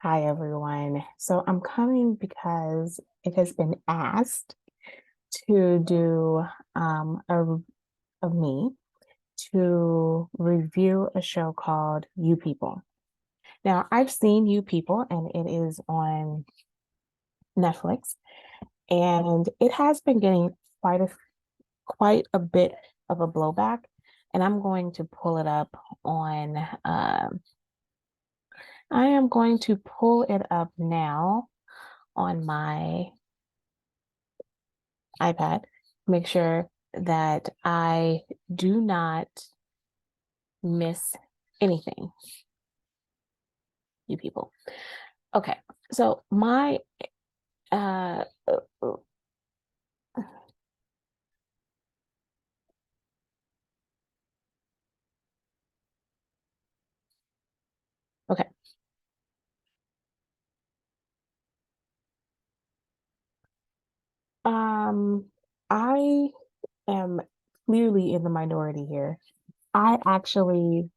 Hi, everyone. So I'm coming because it has been asked to do of me to review a show called You People. Now, I've seen You People, and it is on Netflix, and it has been getting quite a bit of a blowback. And I'm going to pull it up on. I am going to pull it up now on my iPad, make sure that I do not miss anything, you people. Okay, so my uh uh, uh, okay. Um I am clearly in the minority here. I actually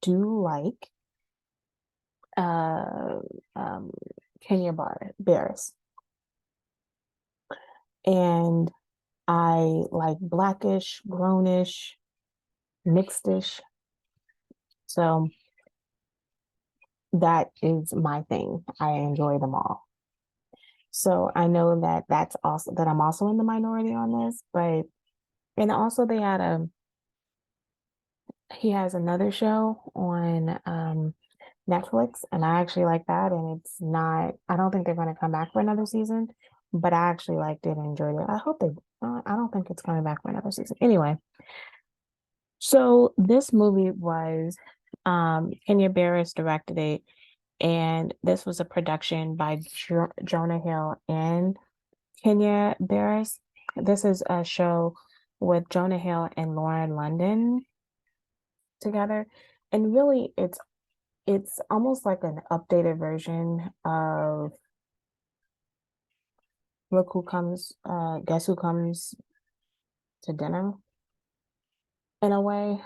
do like uh um Barris, and I like blackish, brownish, mixedish. So that is my thing. I enjoy them all. So I know that that's also that I'm also in the minority on this, but and also they had a he has another show on Netflix, and I actually like that, and it's not I don't think they're going to come back for another season, but I actually liked it and enjoyed it. I hope they I don't think it's coming back for another season. Anyway, so this movie was Kenya Barris directed it, and this was a production by Jonah Hill and Kenya Barris. This is a show with Jonah Hill and Lauren London together. And really it's almost like an updated version of Look Who Comes, Guess Who Comes to Dinner in a way,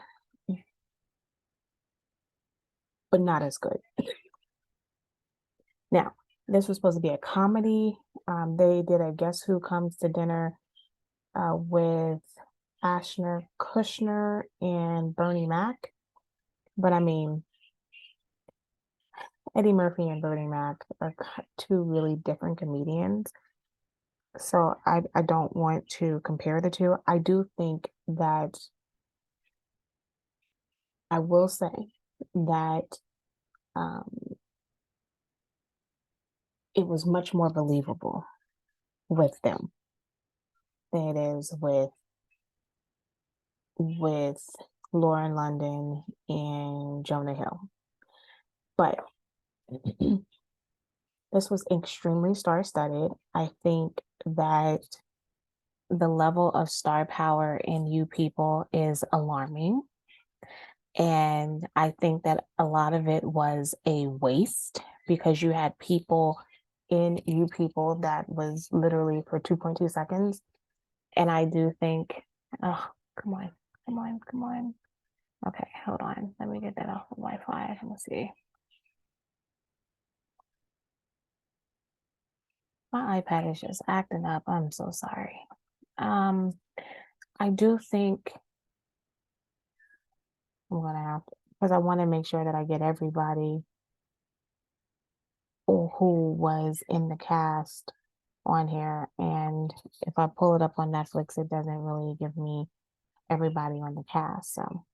but not as good. Now, this was supposed to be a comedy. They did a Guess Who Comes to Dinner with Ashner Kushner and Bernie Mac. But I mean, Eddie Murphy and Bernie Mac are two really different comedians. So I don't want to compare the two. I do think that I will say that um, it was much more believable with them than it is with Lauren London and Jonah Hill. But this was extremely star-studded. I think that the level of star power in You People is alarming. And I think that a lot of it was a waste because you had people in You People that was literally for 2.2 seconds. And I do think, oh, come on, come on, come on. Okay, hold on. Let me get that off of Wi-Fi. Let's see. My iPad is just acting up. I'm so sorry. Um, I do think I'm gonna have to, because I want to make sure that I get everybody who was in the cast on here. And if I pull it up on Netflix, it doesn't really give me everybody on the cast. So,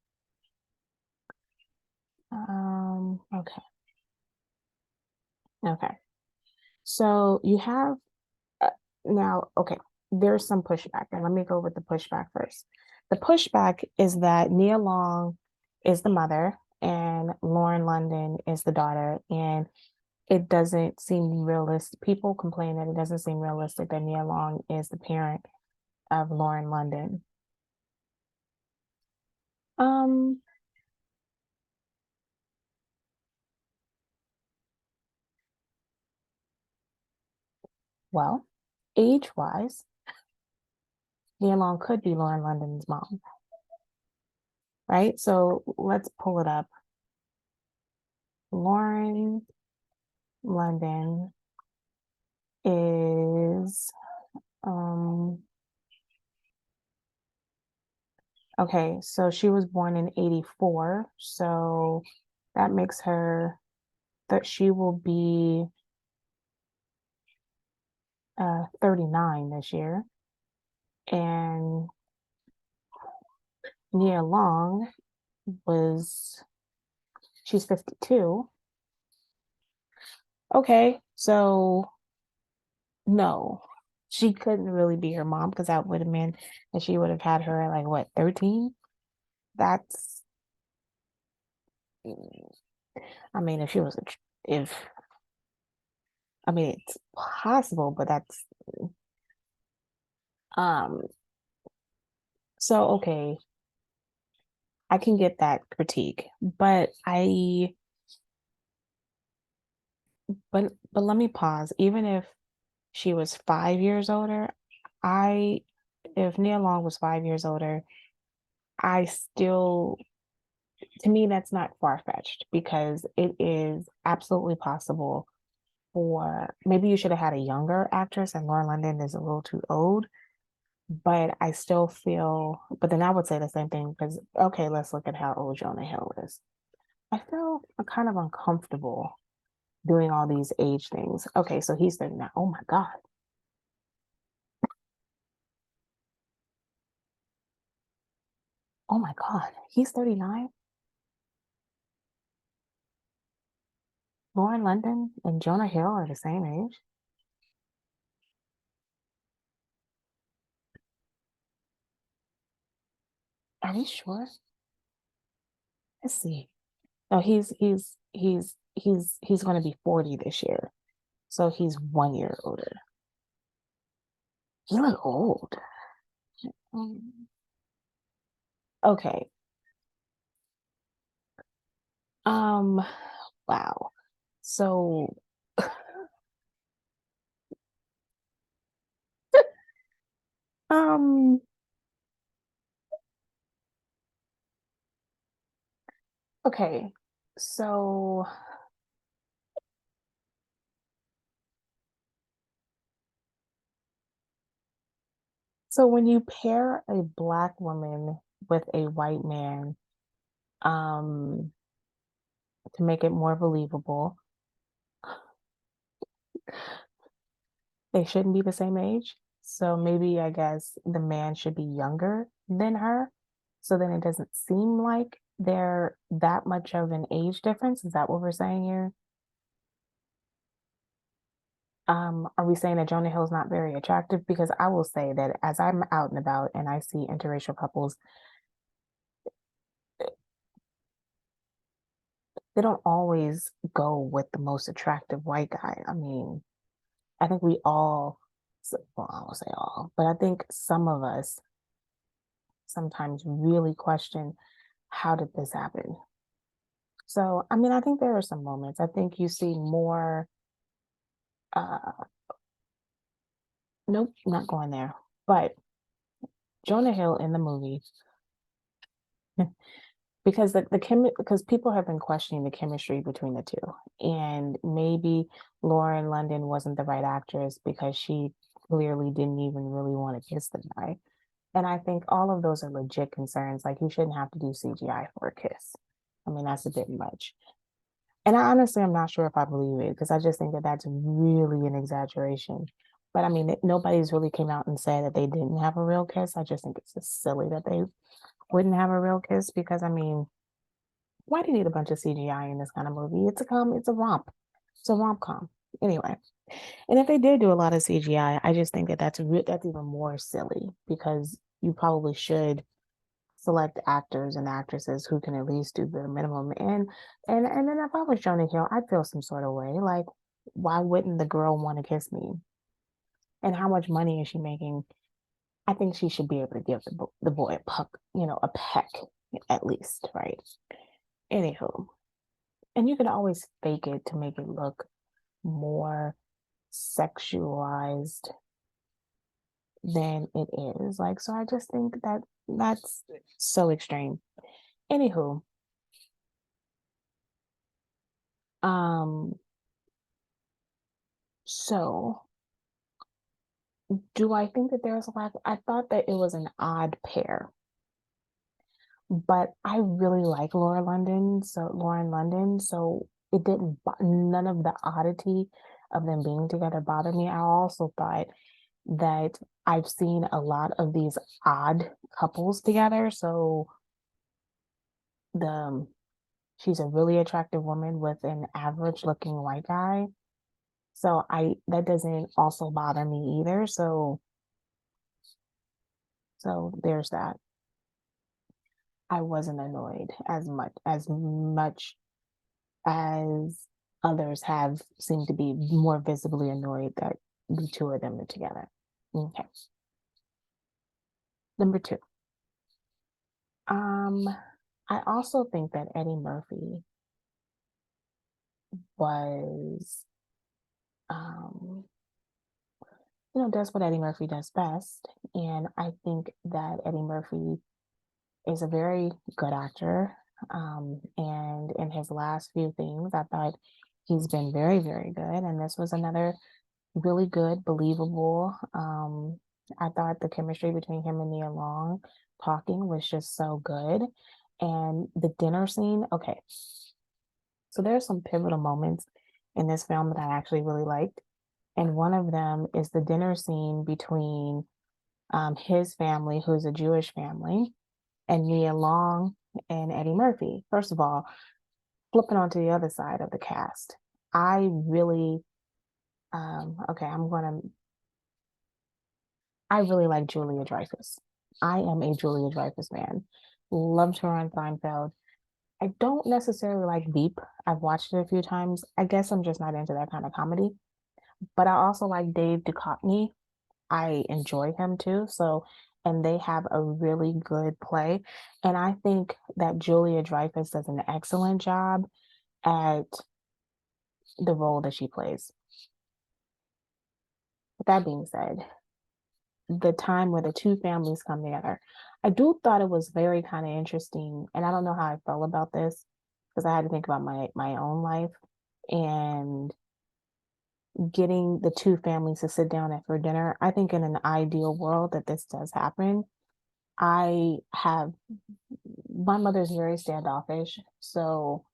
okay, okay. So you have uh, now, okay, there's some pushback, and let me go with the pushback first. The pushback is that Nia Long is the mother and Lauren London is the daughter, and it doesn't seem realistic. People complain that it doesn't seem realistic that Nia Long is the parent of Lauren London. Um, well, age-wise, Nia Long could be Lauren London's mom, right? So let's pull it up. Lauren London is um okay, so she was born in 84, so that makes her that she will be 39 this year. And Nia Long was she's 52. Okay, so no, she couldn't really be her mom because that would have meant that she would have had her at like what, 13? That's, mm, I mean, if she was if I mean, it's possible, but that's um so okay, I can get that critique, but let me pause. Even if she was 5 years older, I if Nia Long was 5 years older, I still to me that's not far-fetched because it is absolutely possible for maybe you should have had a younger actress and Lauren London is a little too old, but I still feel but then I would say the same thing because okay, let's look at how old Jonah Hill is. I feel kind of uncomfortable doing all these age things. Okay, so he's 39. Oh my God. Oh my God. He's 39. Lauren London and Jonah Hill are the same age. Are we sure? Let's see. No, he's going to be 40 this year. So he's 1 year older. He look old. Um, okay. Um, wow. So, um, okay. So, so when you pair a black woman with a white man, um, to make it more believable, they shouldn't be the same age. So maybe I guess the man should be younger than her. So then it doesn't seem like they're that much of an age difference. Is that what we're saying here? Are we saying that Jonah Hill's not very attractive? Because I will say that as I'm out and about and I see interracial couples, they don't always go with the most attractive white guy. I mean, I think we all, well, I won't say all, but I think some of us sometimes really question how did this happen? So, I mean, I think there are some moments. I think you see more, uh, nope, not going there. But Jonah Hill in the movie, because because people have been questioning the chemistry between the two. And maybe Lauren London wasn't the right actress because she clearly didn't even really want to kiss the guy. And I think all of those are legit concerns. Like you shouldn't have to do CGI for a kiss. I mean, that's a bit much. And I honestly, I'm not sure if I believe it because I just think that that's really an exaggeration. But I mean, nobody's really came out and said that they didn't have a real kiss. I just think it's just silly that they wouldn't have a real kiss because I mean, why do you need a bunch of CGI in this kind of movie? It's a romp. It's a rom-com. Anyway, and if they did do a lot of CGI, I just think that that's even more silly because you probably should select actors and actresses who can at least do the minimum. And then if I was Jonah Hill, I'd feel some sort of way. Like, why wouldn't the girl want to kiss me? And how much money is she making? I think she should be able to give the boy a puck, a peck at least, right? Anywho, and you can always fake it to make it look more sexualized than it is. Like, so I just think that that's so extreme. Anywho, Um, so do I think that there's a lack? I thought that it was an odd pair, but I really like Lauren London, so it didn't none of the oddity of them being together bothered me. I also thought that I've seen a lot of these odd couples together. So the she's a really attractive woman with an average looking white guy. So I that doesn't also bother me either. So there's that. I wasn't annoyed as others have seemed to be more visibly annoyed that the two of them are together. Okay. Number two. Um, I also think that Eddie Murphy was um does what Eddie Murphy does best. And I think that Eddie Murphy is a very good actor. And in his last few things, I thought he's been very, very good. And this was another really good, believable. I thought the chemistry between him and Nia Long talking was just so good. And the dinner scene, okay. So there are some pivotal moments in this film that I actually really liked. And one of them is the dinner scene between his family, who's a Jewish family, and Nia Long and Eddie Murphy. First of all, flipping onto the other side of the cast, I really, okay, I really like Julia Dreyfus. I am a Julia Dreyfus fan. Loved her on Seinfeld. I don't necessarily like Veep. I've watched it a few times. I guess I'm just not into that kind of comedy. But I also like Dave Duchovny. I enjoy him too. So, and they have a really good play. And I think that Julia Dreyfus does an excellent job at the role that she plays. With that being said, the time where the two families come together, I do thought it was very kind of interesting. And I don't know how I felt about this because I had to think about my own life and getting the two families to sit down for dinner. I think in an ideal world that this does happen. I have my mother's very standoffish, so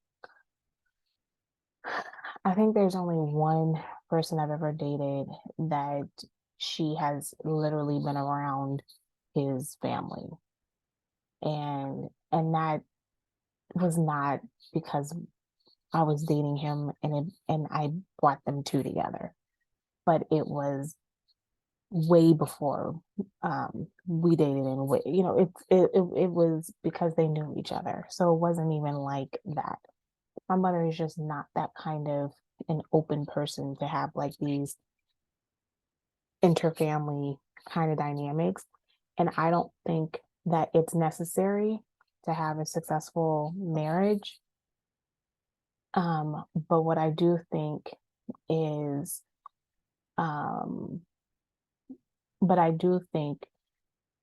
I think there's only one person I've ever dated that she has literally been around his family. And that was not because I was dating him and I brought them two together, but it was way before we dated and it was because they knew each other. So it wasn't even like that. My mother is just not that kind of an open person to have like these interfamily kind of dynamics. And I don't think that it's necessary to have a successful marriage. But what I do think is, um, but I do think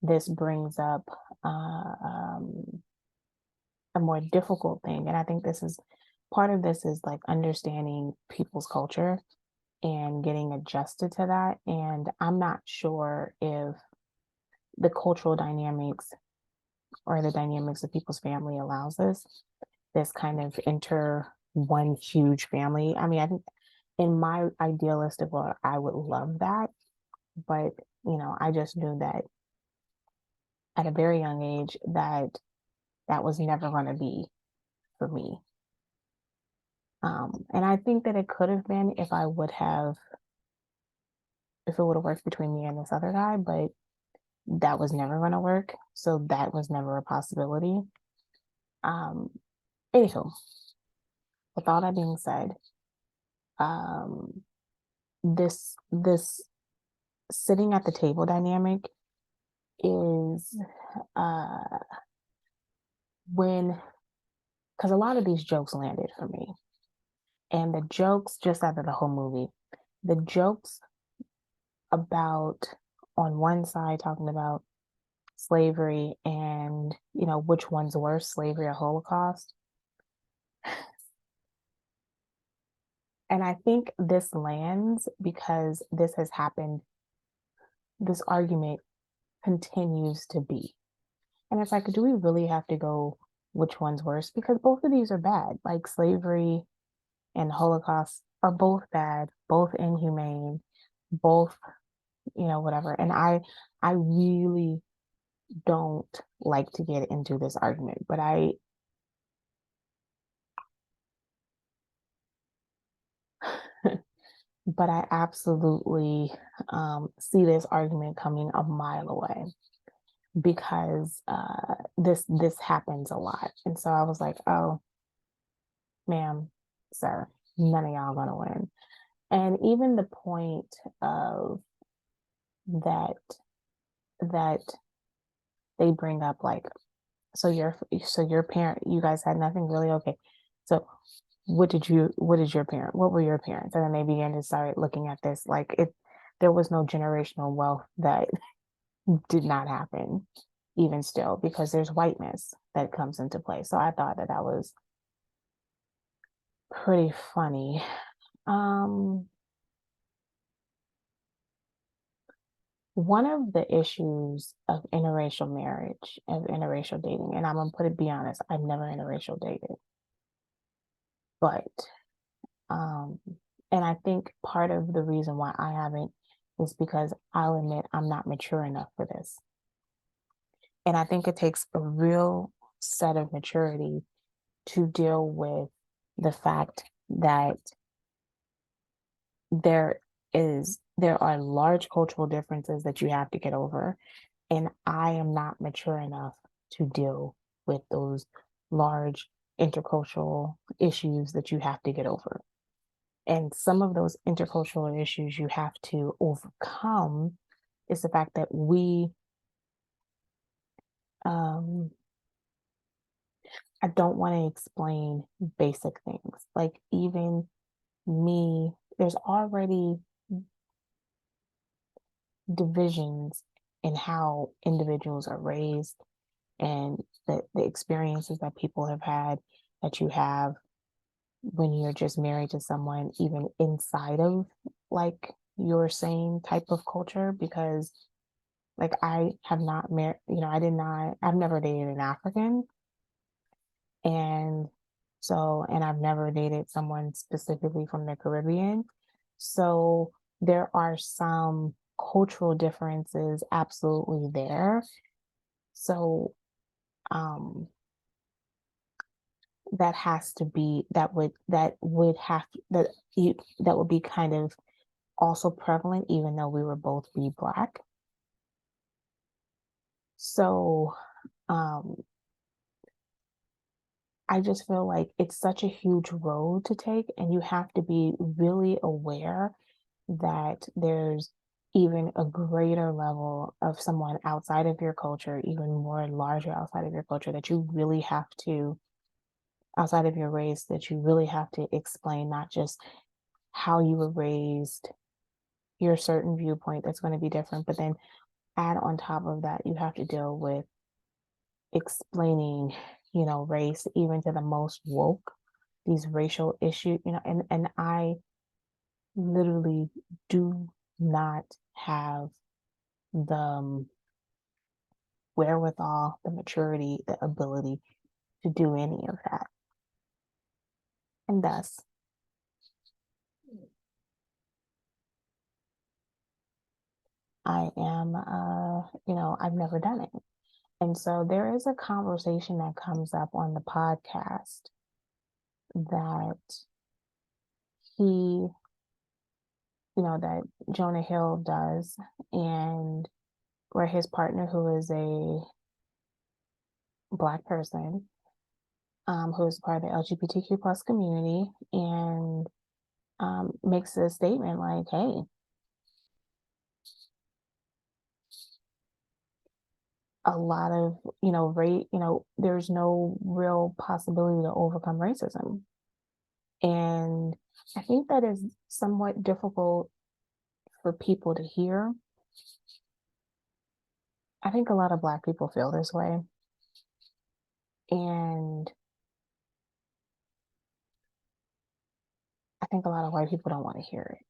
this brings up a more difficult thing. And I think this is part of this is like understanding people's culture and getting adjusted to that. And I'm not sure if the cultural dynamics or the dynamics of people's family allows this kind of enter one huge family. I mean, I think in my idealistic world, I would love that. But, I just knew that at a very young age that that was never going to be for me. And I think that it could have been if it would have worked between me and this other guy, but that was never going to work. So that was never a possibility. Um, Anywho, with all that being said, um, this sitting at the table dynamic is uh when because a lot of these jokes landed for me, and the jokes just out of the whole movie, the jokes about on one side talking about slavery and which one's worse, slavery or Holocaust. And I think this lands because this has happened, this argument continues to be. And it's like, do we really have to go which one's worse? Because both of these are bad. Like slavery and Holocaust are both bad, both inhumane, both, whatever. And I really don't like to get into this argument, but I absolutely see this argument coming a mile away because this happens a lot. And so I was like, oh, ma'am, sir, none of y'all gonna win. And even the point of that that they bring up, like, so your parent, you guys had nothing really, okay. So what were your parents? And then they began to start looking at this like it there was no generational wealth that did not happen even still because there's whiteness that comes into play. So I thought that that was pretty funny. Um, one of the issues of interracial marriage, of interracial dating, and I'm gonna be honest, I've never interracial dated, but um, and I think part of the reason why I haven't is because I'll admit I'm not mature enough for this. And I think it takes a real set of maturity to deal with the fact that there are large cultural differences that you have to get over, and I am not mature enough to deal with those large intercultural issues that you have to get over. And some of those intercultural issues you have to overcome is the fact that um I don't want to explain basic things. Like even me, there's already divisions in how individuals are raised and the experiences that people have had that you have when you're just married to someone, even inside of like your same type of culture. Because like I have not married, I've never dated an African. And and I've never dated someone specifically from the Caribbean. So there are some cultural differences absolutely there. So um that has to be that would have that that would be kind of also prevalent even though we were both be black. So um I just feel like it's such a huge road to take, and you have to be really aware that there's even a greater level of someone outside of your culture, even more larger outside of your culture, that you really have to, outside of your race, that you really have to explain not just how you were raised, your certain viewpoint that's going to be different, but then add on top of that, you have to deal with explaining, race even to the most woke, these racial issues, and I literally do not have the wherewithal, the maturity, the ability to do any of that. And thus, I am, I've never done it. And so there is a conversation that comes up on the podcast that he, that Jonah Hill does, and where his partner, who is a Black person, who is part of the LGBTQ plus community, and makes a statement like, hey, a lot of, there's no real possibility to overcome racism. And I think that is somewhat difficult for people to hear. I think a lot of Black people feel this way. And think a lot of white people don't want to hear it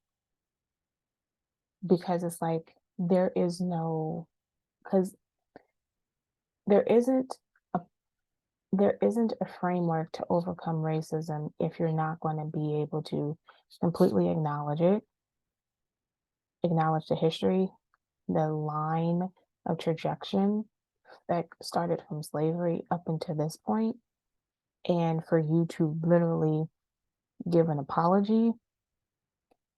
because it's like there is no, because there isn't a there isn't a framework to overcome racism if you're not going to be able to completely acknowledge it, acknowledge the history, the line of trajectory that started from slavery up until this point, and for you to literally give an apology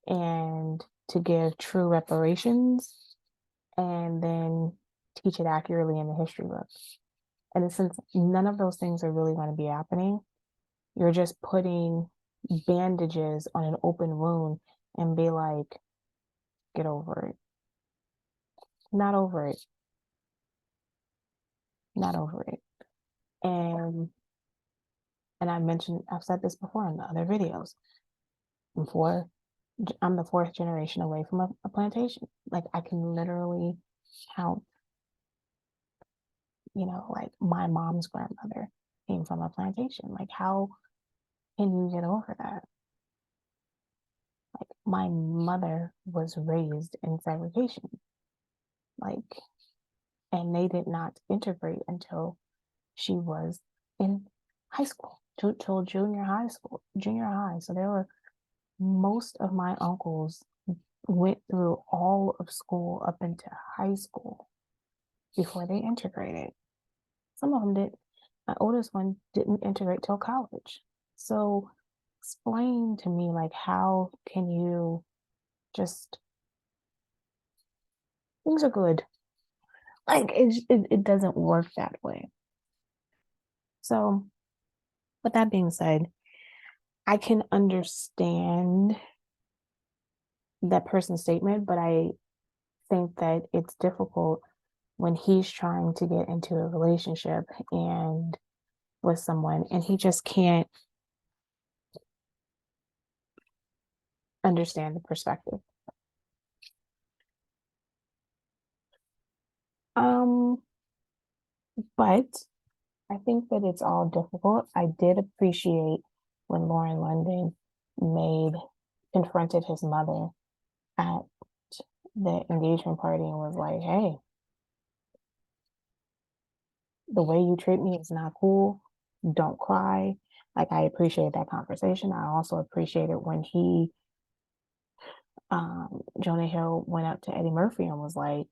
and to give true reparations and then teach it accurately in the history books. And since none of those things are really going to be happening, you're just putting bandages on an open wound and be like, get over it. Not over it. Not over it. And I've said this before in the other videos. Before, I'm the fourth generation away from a plantation. Like I can literally count, like my mom's grandmother came from a plantation. Like how can you get over that? Like my mother was raised in segregation. Like, and they did not integrate until she was in high school, till junior high. So there were most of my uncles went through all of school up into high school before they integrated. Some of them did. My oldest one didn't integrate till college. So explain to me, like, how can you just, things are good. Like, it doesn't work that way. So, with that being said, I can understand that person's statement, but I think that it's difficult when he's trying to get into a relationship and with someone and he just can't understand the perspective. Um, but I think that it's all difficult. I did appreciate when Lauren London confronted his mother at the engagement party and was like, hey, the way you treat me is not cool. Don't cry. Like, I appreciate that conversation. I also appreciated when Jonah Hill went up to Eddie Murphy and was like,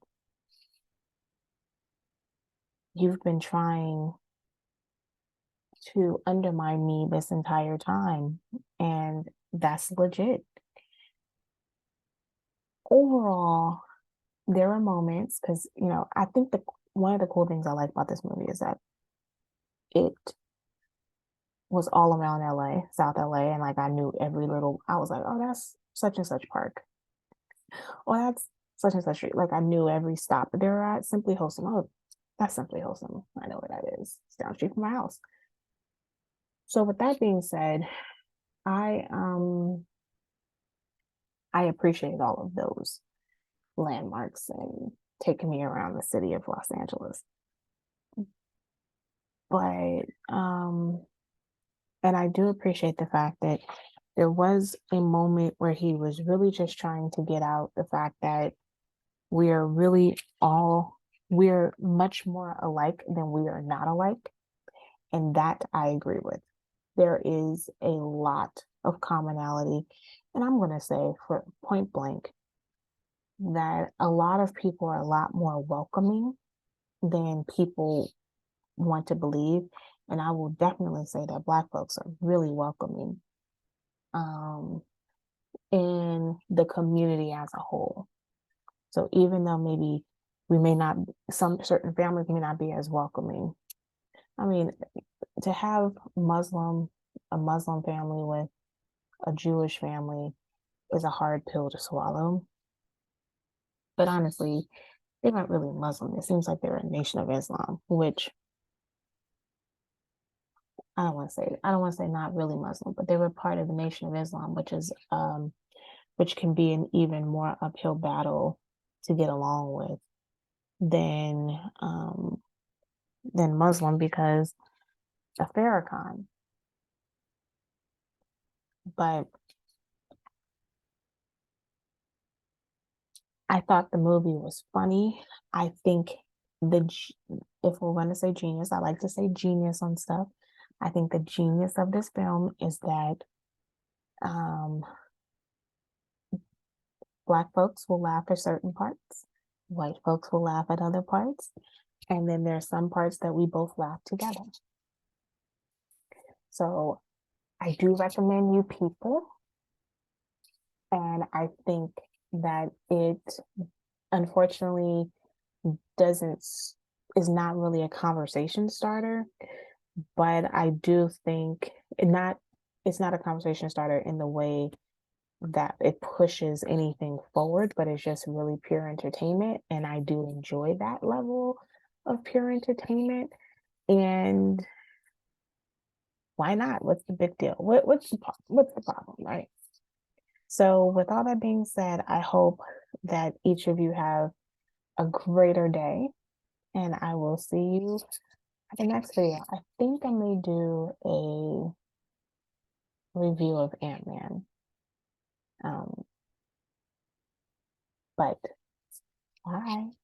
you've been trying to undermine me this entire time, and that's legit. Overall, there are moments because I think one of the cool things I like about this movie is that it was all around LA, South LA, and like I knew every little. I was like, oh, that's such and such park. Oh, that's such and such street. Like I knew every stop they were at. Simply Wholesome. Oh, that's Simply Wholesome. I know where that is. It's down the street from my house. So with that being said, I um I appreciate all of those landmarks and taking me around the city of Los Angeles. But and I do appreciate the fact that there was a moment where he was really just trying to get out the fact that we are really all we're much more alike than we are not alike. And that I agree with. There is a lot of commonality. And I'm going to say for point blank that a lot of people are a lot more welcoming than people want to believe. And I will definitely say that Black folks are really welcoming um, in the community as a whole. So even though maybe we may not, some certain families may not be as welcoming. I mean, to have a Muslim family with a Jewish family is a hard pill to swallow. But honestly, they weren't really Muslim. It seems like they're a nation of Islam, which I don't want to say not really Muslim, but they were part of the Nation of Islam, which can be an even more uphill battle to get along with than Muslim because of Farrakhan. But I thought the movie was funny. I think if we're going to say genius, I like to say genius on stuff. I think the genius of this film is that um, Black folks will laugh at certain parts, white folks will laugh at other parts, and then there are some parts that we both laugh together. So I do recommend you people, and I think that it unfortunately doesn't is not really a conversation starter, but I do think it's not a conversation starter in the way that it pushes anything forward, but it's just really pure entertainment, and I do enjoy that level of pure entertainment. And why not? What's the big deal? What's the problem, right? So, with all that being said, I hope that each of you have a greater day, and I will see you at the next video. I think I may do a review of Ant-Man. Um, but bye.